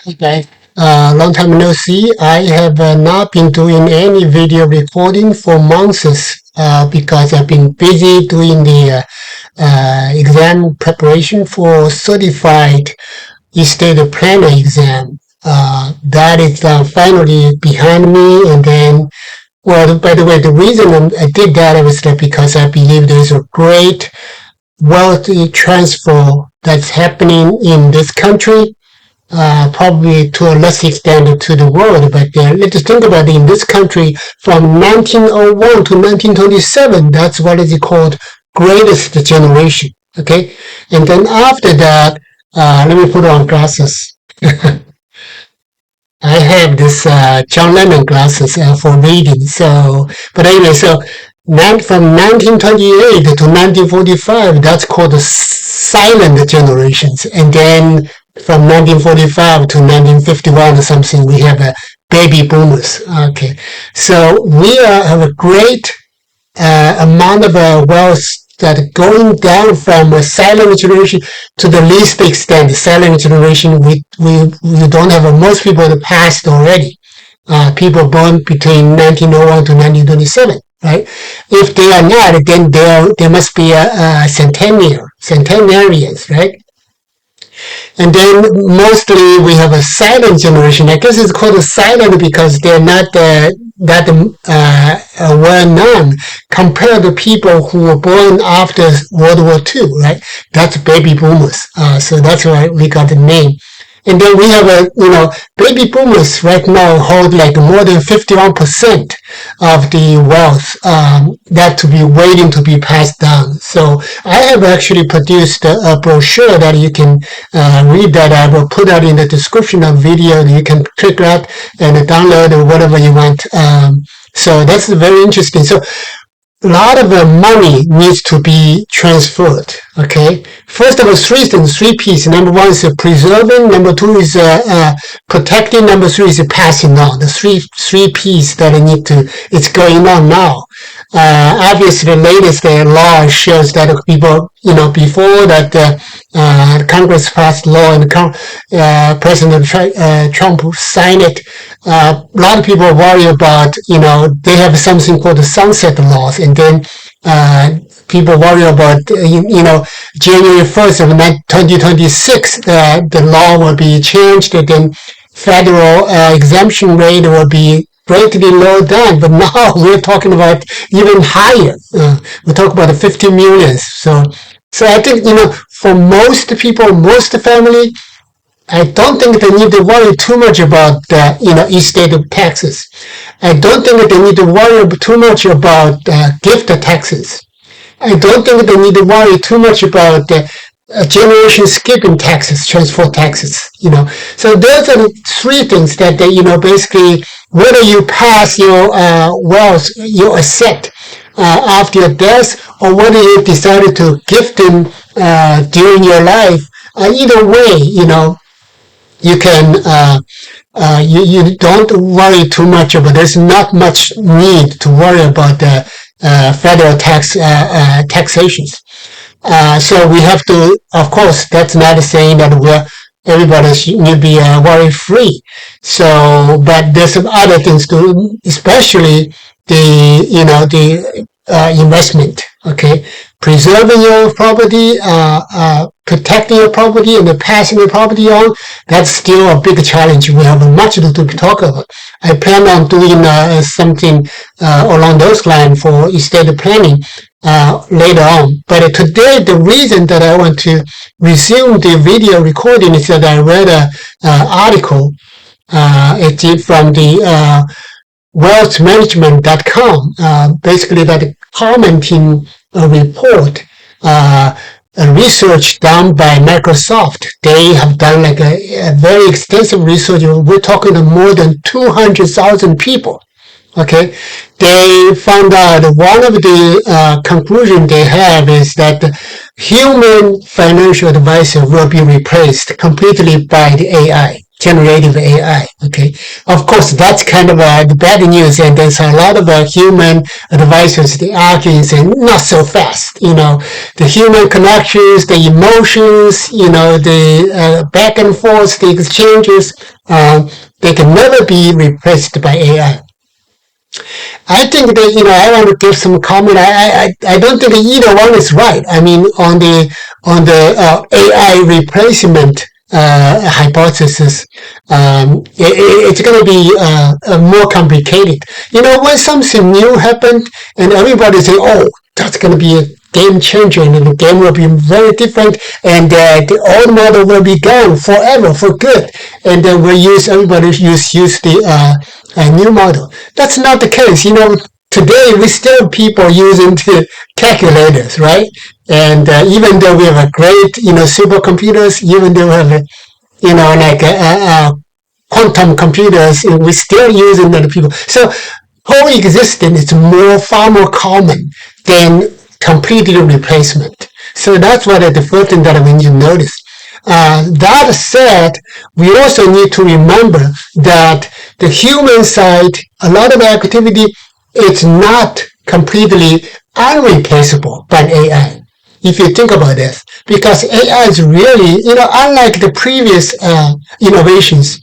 Okay. Long time no see. I have not been doing any video recording for months because I've been busy doing the exam preparation for certified estate planner exam. That is finally behind me. And then, well, by the way, the reason I did that was that because I believe there's a great wealth transfer that's happening in this country, probably to a less extent to the world. But let's think about it. In this country, from 1901 to 1927, that's what is called greatest generation. Okay, and then after that, let me put on glasses. I have this John Lennon glasses for reading. So, but anyway, so from 1928 to 1945, that's called the silent generations. And then from 1945 to 1951 or something, we have baby boomers. Okay, so we have a great amount of wealth that going down from a silent generation to the least extent. The silent generation, we don't have most people that passed already. People born between 1901 to 1927, right? If they are not, then there must be a centenarians, right? And then mostly we have a silent generation. I guess it's called a silent because they're not that well known compared to people who were born after World War II, right? That's baby boomers. So that's why we got the name. And then we have baby boomers right now hold like more than 51% of the wealth that to be waiting to be passed down. So I have actually produced a brochure that you can read that. I will put that in the description of video. You can click that and download or whatever you want. So that's very interesting. So a lot of money needs to be transferred. Okay. First of all, three pieces. Number one is preserving. Number two is protecting. Number three is passing on. The three pieces that I need to. It's going on now. Obviously, the latest law shows that people, before that Congress passed law and President Trump signed it. A lot of people worry about, they have something called the sunset laws, and then people worry about, January 1st of 2026, the law will be changed, and then federal exemption rate will be greatly lowered down. But now we're talking about even higher. We talk about 50 million. So I think, for most people, most family, I don't think they need to worry too much about estate taxes. I don't think they need to worry too much about gift taxes. I don't think they need to worry too much about generation skipping taxes, transfer taxes. So those are the three things that basically whether you pass your wealth, your asset after your death, or whether you decided to gift them during your life. Either way, you can you don't worry too much about. There's not much need to worry about the federal taxations. So we have to, of course, that's not saying that everybody should be worry free. So, but there's some other things too, especially the investment. Okay, preserving your property, protecting your property, and passing your property on. That's still a big challenge. We have much to talk about. I plan on doing something along those lines for estate planning later on. But today, the reason that I want to resume the video recording is that I read an article. It's from the wealthmanagement.com, basically that commenting a report, a research done by Microsoft. They have done like a very extensive research. We're talking to more than 200,000 people. Okay, they found out one of the conclusions they have is that human financial advisor will be replaced completely by the AI. generative AI. Okay, of course that's kind of the bad news, and there's a lot of human advisors they argue and say not so fast. The human connections, the emotions, the back and forth, the exchanges, they can never be replaced by AI. I think that I want to give some comment. I don't think either one is right. I mean, on the AI replacement hypothesis, it's going to be more complicated. When something new happened and everybody say, "Oh, that's going to be a game changer, and the game will be very different, and the old model will be gone forever for good," and then everybody use the new model. That's not the case. Today we still people using the calculators, right? And even though we have a great, supercomputers, even though we have, like quantum computers, we still using other people. So coexistence is far more common than complete replacement. So that's what the first thing that we need to notice. That said, we also need to remember that the human side, a lot of activity, it's not completely unreplaceable by AI. If you think about this, because AI is really, unlike the previous innovations,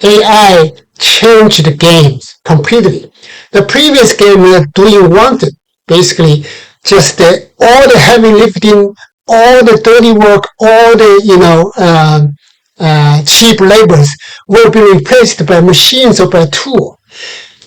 AI changed the games completely. The previous game was doing one thing, basically just all the heavy lifting, all the dirty work, all the cheap labors will be replaced by machines or by tool.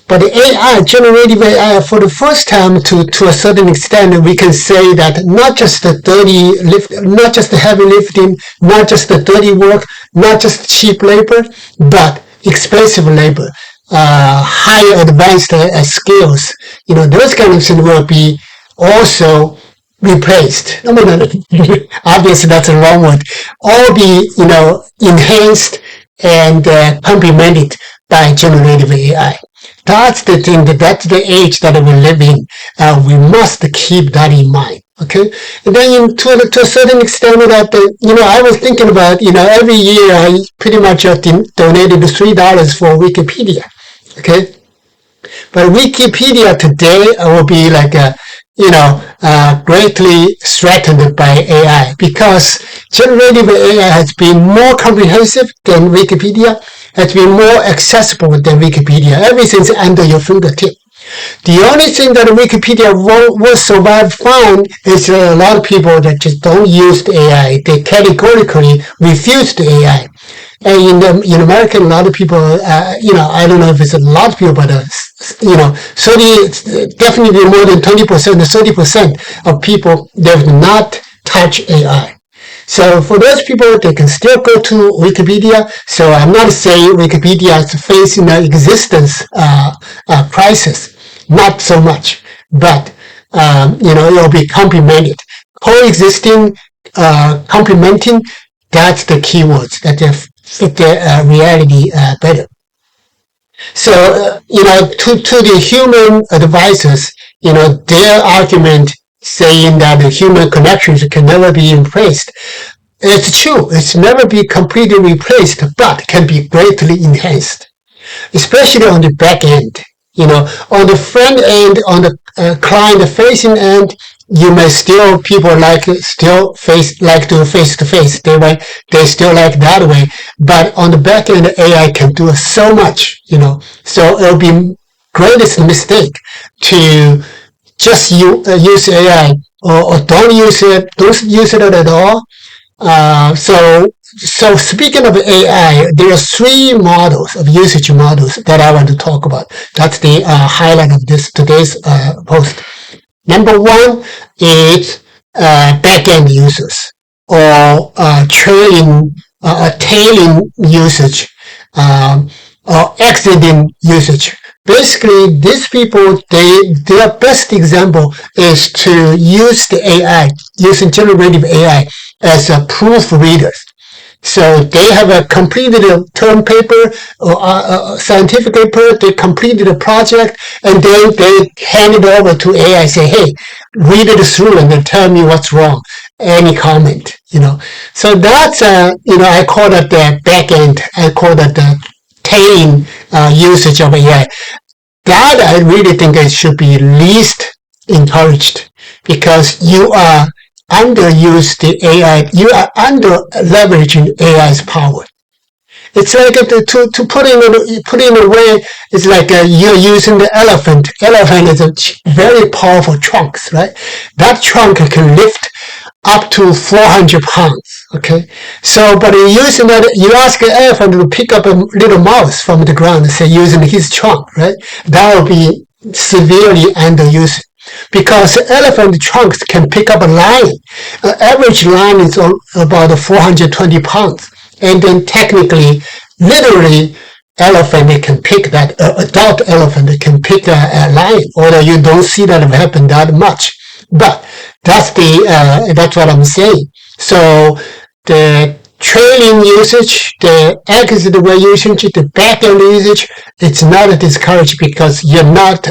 But the AI, generative AI, for the first time, to a certain extent, we can say that not just the dirty lift, not just the heavy lifting, not just the dirty work, not just cheap labor, but expensive labor, high advanced skills. Those kind of things will be also replaced. No, obviously that's a wrong word. All be, enhanced and complemented by generative AI. That's the thing. That's the age that we live in. We must keep that in mind. Okay, and then to a certain extent that I was thinking about every year I pretty much donated $3 for Wikipedia. Okay, but Wikipedia today will be like greatly threatened by AI because generative AI has been more comprehensive than Wikipedia, has been more accessible than Wikipedia. Everything's under your fingertip. The only thing that Wikipedia will survive fine is a lot of people that just don't use the AI. They categorically refuse the AI. And in America, a lot of people, I don't know if it's a lot of people, but, 30, definitely more than 20%, 30% of people, they have not touched AI. So for those people, they can still go to Wikipedia. So I'm not saying Wikipedia is facing an existence crisis. Not so much. But, it'll be complemented. Coexisting, complementing, that's the keywords that they fit their reality better. So, to the human advisors, their argument saying that the human connections can never be replaced. It's true. It's never be completely replaced, but can be greatly enhanced, especially on the back end. On the front end, on the client-facing end, you may still people like to do face to face. They still like that way. But on the back end, AI can do so much. So it'll be greatest mistake to just use AI or don't use it at all. So speaking of AI, there are three models of usage models that I want to talk about. That's the highlight of today's post. Number one is back-end users or tailing usage or exiting usage. Basically, these people, their best example is to use the AI, using generative AI as a proofreader. So they have completed a term paper or a scientific paper, they completed a project, and then they hand it over to AI and say, hey, read it through and then tell me what's wrong. any comment, So that's, I call that the back end. I call that the tailing usage of AI. That I really think it should be least encouraged because you are underused the AI. You are under leveraging AI's power. It's like to put in a way. It's like you're using the elephant. Elephant is a very powerful trunk, right? That trunk can lift up to 400 pounds. Okay, so but you're using that. You ask an elephant to pick up a little mouse from the ground, say using his trunk, right? That will be severely underused. Because elephant trunks can pick up a lion. An average lion is about 420 pounds. And then technically, literally, elephant can pick that, adult elephant can pick a lion, although you don't see that happen that much. But that's what I'm saying. So the trailing usage, the exit way usage, the backend usage, it's not discouraged because you're not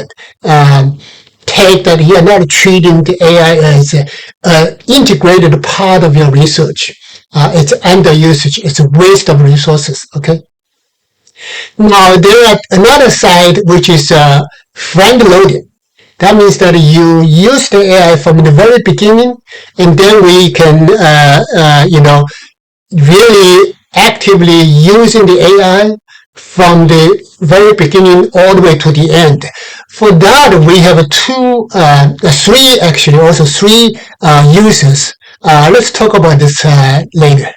you're not treating the AI as an integrated part of your research. It's under usage. It's a waste of resources. Okay. Now there are another side which is friend loading. That means that you use the AI from the very beginning, and then we can, really actively using the AI from the very beginning all the way to the end. For that, we have three users. Let's talk about this later.